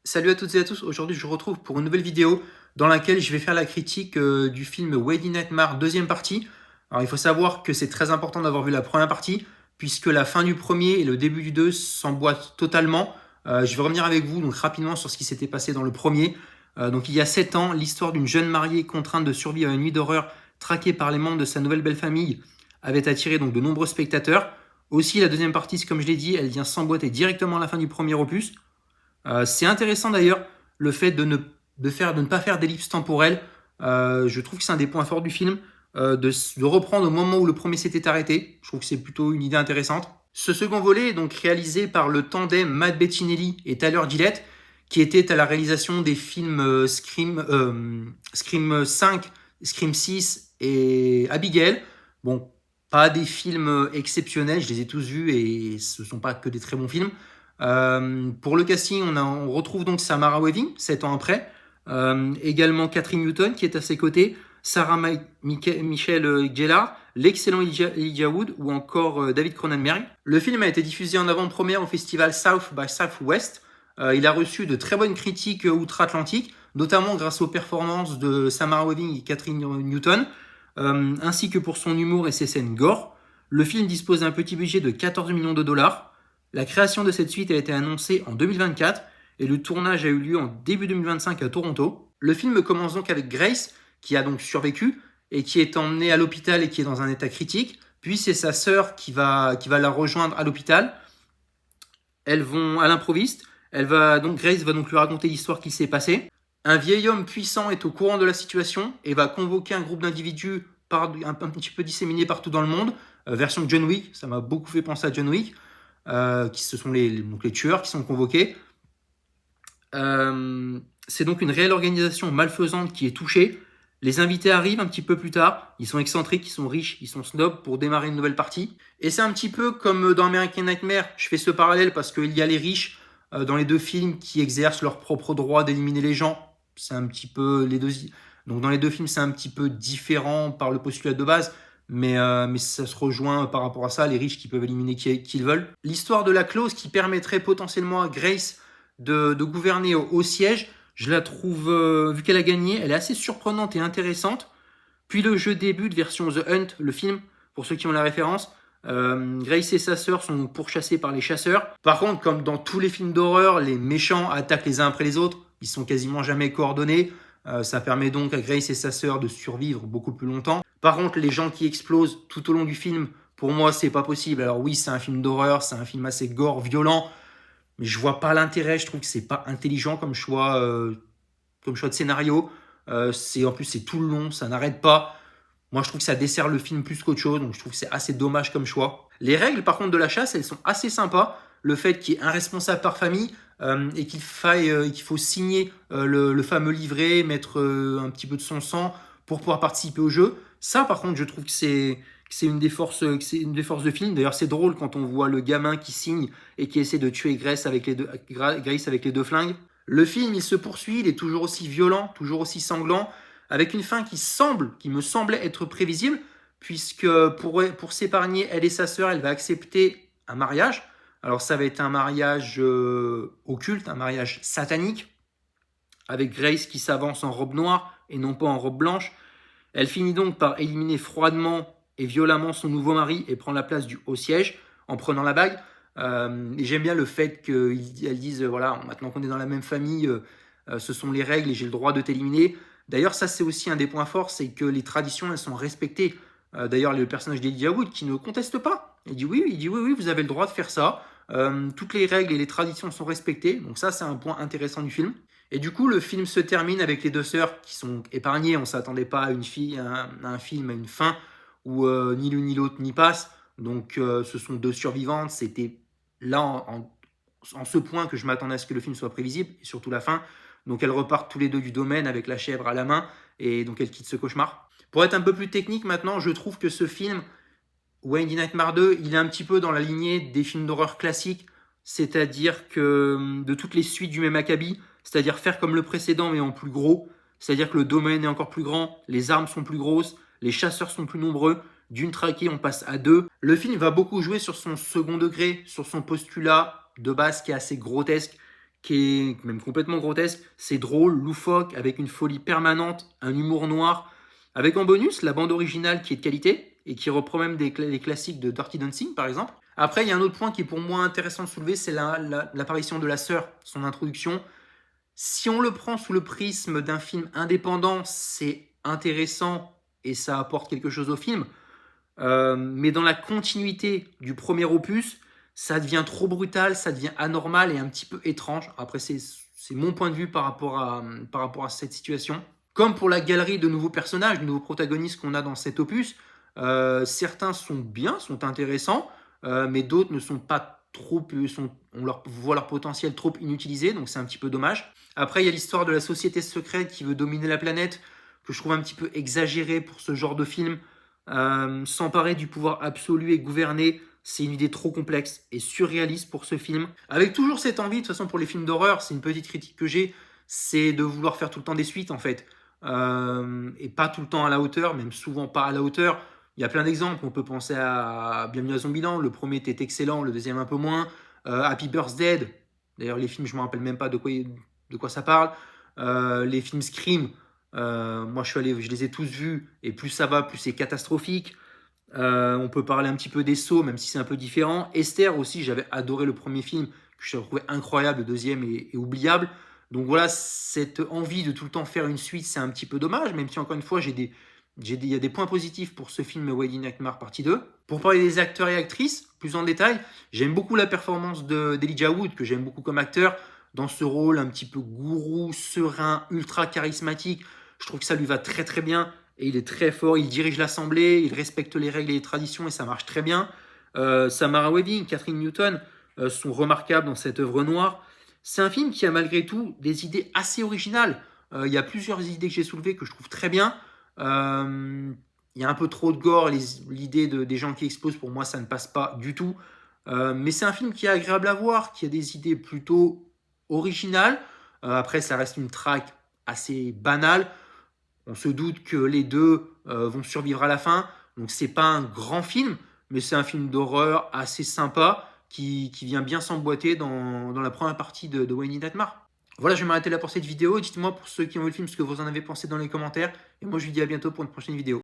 Salut à toutes et à tous, aujourd'hui je vous retrouve pour une nouvelle vidéo dans laquelle je vais faire la critique du film Wedding Nightmare deuxième partie. Alors il faut savoir que c'est très important d'avoir vu la première partie puisque la fin du premier et le début du deux s'emboîtent totalement. Je vais revenir avec vous donc rapidement sur ce qui s'était passé dans le premier. Donc il y a 7 ans, l'histoire d'une jeune mariée contrainte de survivre à une nuit d'horreur traquée par les membres de sa nouvelle belle famille avait attiré donc de nombreux spectateurs. Aussi la deuxième partie, comme je l'ai dit, elle vient s'emboîter directement à la fin du premier opus. C'est intéressant d'ailleurs le fait de ne pas faire d'ellipse temporelle. Je trouve que c'est un des points forts du film, de reprendre au moment où le premier s'était arrêté. Je trouve que c'est plutôt une idée intéressante. Ce second volet est donc réalisé par le tandem Matt Bettinelli et Tyler Gillett, qui était à la réalisation des films Scream 5, Scream 6 et Abigail. Bon, pas des films exceptionnels, je les ai tous vus et ce ne sont pas que des très bons films. Pour le casting, on retrouve donc Samara Weaving, 7 ans après. Également Catherine Newton qui est à ses côtés, Sarah Michelle Gellar, l'excellent Elijah Wood ou encore David Cronenberg. Le film a été diffusé en avant-première au festival South by Southwest. Il a reçu de très bonnes critiques outre-Atlantique, notamment grâce aux performances de Samara Weaving et Catherine Newton, ainsi que pour son humour et ses scènes gore. Le film dispose d'un petit budget de 14 millions de dollars. La création de cette suite a été annoncée en 2024 et le tournage a eu lieu en début 2025 à Toronto. Le film commence donc avec Grace, qui a donc survécu et qui est emmenée à l'hôpital et qui est dans un état critique. Puis c'est sa sœur qui va la rejoindre à l'hôpital. Elles vont à l'improviste. Grace va donc lui raconter l'histoire qui s'est passée. Un vieil homme puissant est au courant de la situation et va convoquer un groupe d'individus un petit peu disséminés partout dans le monde. Version John Wick, ça m'a beaucoup fait penser à John Wick. Ce sont donc les tueurs qui sont convoqués. C'est donc une réelle organisation malfaisante qui est touchée. Les invités arrivent un petit peu plus tard. Ils sont excentriques, ils sont riches, ils sont snobs pour démarrer une nouvelle partie. Et c'est un petit peu comme dans American Nightmare. Je fais ce parallèle parce qu'il y a les riches dans les deux films qui exercent leur propre droit d'éliminer les gens. C'est un petit peu les deux. Donc dans les deux films, c'est un petit peu différent par le postulat de base. Mais ça se rejoint par rapport à ça, les riches qui peuvent éliminer qui ils veulent. L'histoire de la clause qui permettrait potentiellement à Grace de gouverner au siège, je la trouve, vu qu'elle a gagné, elle est assez surprenante et intéressante. Puis le jeu débute version The Hunt, le film, pour ceux qui ont la référence. Grace et sa sœur sont pourchassés par les chasseurs. Par contre, comme dans tous les films d'horreur, les méchants attaquent les uns après les autres. Ils sont quasiment jamais coordonnés. Ça permet donc à Grace et sa sœur de survivre beaucoup plus longtemps. Par contre, les gens qui explosent tout au long du film, pour moi, c'est pas possible. Alors oui, c'est un film d'horreur, c'est un film assez gore, violent, mais je vois pas l'intérêt. Je trouve que c'est pas intelligent comme choix de scénario. En plus c'est tout le long, ça n'arrête pas. Moi, je trouve que ça dessert le film plus qu'autre chose, donc je trouve que c'est assez dommage comme choix. Les règles, par contre, de la chasse, elles sont assez sympas. Le fait qu'il y ait un responsable par famille et qu'il faut signer le fameux livret, mettre un petit peu de son sang pour pouvoir participer au jeu. Ça, par contre, je trouve que c'est une des forces, que c'est une des forces de film. D'ailleurs, c'est drôle quand on voit le gamin qui signe et qui essaie de tuer Grace avec les deux flingues. Le film, il se poursuit, il est toujours aussi violent, toujours aussi sanglant, avec une fin qui me semblait être prévisible, puisque pour s'épargner, elle et sa sœur, elle va accepter un mariage. Alors ça va être un mariage occulte, un mariage satanique, avec Grace qui s'avance en robe noire et non pas en robe blanche. Elle finit donc par éliminer froidement et violemment son nouveau mari et prend la place du haut siège en prenant la bague. Et j'aime bien le fait qu'elles disent, voilà, maintenant qu'on est dans la même famille, ce sont les règles et j'ai le droit de t'éliminer. D'ailleurs, ça c'est aussi un des points forts, c'est que les traditions, elles sont respectées. D'ailleurs, le personnage d'Elijah Wood qui ne conteste pas. Il dit oui, vous avez le droit de faire ça. Toutes les règles et les traditions sont respectées. Donc ça, c'est un point intéressant du film. Et du coup, le film se termine avec les deux sœurs qui sont épargnées. On ne s'attendait pas à un film, à une fin où ni l'une ni l'autre n'y passe. Donc ce sont deux survivantes. C'était là, en ce point, que je m'attendais à ce que le film soit prévisible, et surtout la fin. Donc elles repartent tous les deux du domaine avec la chèvre à la main, et donc elles quittent ce cauchemar. Pour être un peu plus technique maintenant, je trouve que ce film, Wedding Nightmare 2, il est un petit peu dans la lignée des films d'horreur classiques, c'est-à-dire que de toutes les suites du même acabit, c'est-à-dire faire comme le précédent mais en plus gros, c'est-à-dire que le domaine est encore plus grand, les armes sont plus grosses, les chasseurs sont plus nombreux, d'une traquée on passe à deux. Le film va beaucoup jouer sur son second degré, sur son postulat de base qui est assez grotesque, qui est même complètement grotesque. C'est drôle, loufoque, avec une folie permanente, un humour noir, avec en bonus la bande originale qui est de qualité et qui reprend même les classiques de Dirty Dancing par exemple. Après, il y a un autre point qui est pour moi intéressant de soulever, c'est l'apparition de la sœur, son introduction. Si on le prend sous le prisme d'un film indépendant, c'est intéressant et ça apporte quelque chose au film. Mais dans la continuité du premier opus, ça devient trop brutal, ça devient anormal et un petit peu étrange. Après, c'est mon point de vue par rapport à cette situation. Comme pour la galerie de nouveaux personnages, de nouveaux protagonistes qu'on a dans cet opus, certains sont bien, sont intéressants, mais d'autres ne sont pas trop, on leur voit leur potentiel trop inutilisé, donc c'est un petit peu dommage. Après, il y a l'histoire de la société secrète qui veut dominer la planète, que je trouve un petit peu exagérée pour ce genre de film. S'emparer du pouvoir absolu et gouverner, c'est une idée trop complexe et surréaliste pour ce film. Avec toujours cette envie, de toute façon pour les films d'horreur, c'est une petite critique que j'ai, c'est de vouloir faire tout le temps des suites en fait. Et pas tout le temps à la hauteur, même souvent pas à la hauteur. Il y a plein d'exemples, on peut penser à Bienvenue à Zombieland, le premier était excellent, le deuxième un peu moins. Happy Birthday, d'ailleurs les films je me rappelle même pas de quoi ça parle. Les films Scream, moi je les ai tous vus, et plus ça va, plus c'est catastrophique. On peut parler un petit peu des Sauts, même si c'est un peu différent. Esther aussi, j'avais adoré le premier film, que je trouvais incroyable, le deuxième est oubliable. Donc voilà, cette envie de tout le temps faire une suite, c'est un petit peu dommage, même si encore une fois, il y a des points positifs pour ce film Wedding Nightmare partie 2. Pour parler des acteurs et actrices, plus en détail, j'aime beaucoup la performance d'Elijah Wood, que j'aime beaucoup comme acteur, dans ce rôle un petit peu gourou, serein, ultra charismatique. Je trouve que ça lui va très très bien et il est très fort. Il dirige l'assemblée, il respecte les règles et les traditions et ça marche très bien. Samara Weaving, Catherine Newton sont remarquables dans cette œuvre noire. C'est un film qui a malgré tout des idées assez originales. Il y a plusieurs idées que j'ai soulevées que je trouve très bien. Il y a un peu trop de gore, l'idée des gens qui explosent, pour moi, ça ne passe pas du tout. Mais c'est un film qui est agréable à voir, qui a des idées plutôt originales. Après, ça reste une traque assez banale. On se doute que les deux vont survivre à la fin. Donc, c'est pas un grand film, mais c'est un film d'horreur assez sympa qui vient bien s'emboîter dans la première partie de Wayne Nightmare. Voilà, je vais m'arrêter là pour cette vidéo. Dites-moi pour ceux qui ont vu le film ce que vous en avez pensé dans les commentaires. Et moi, je vous dis à bientôt pour une prochaine vidéo.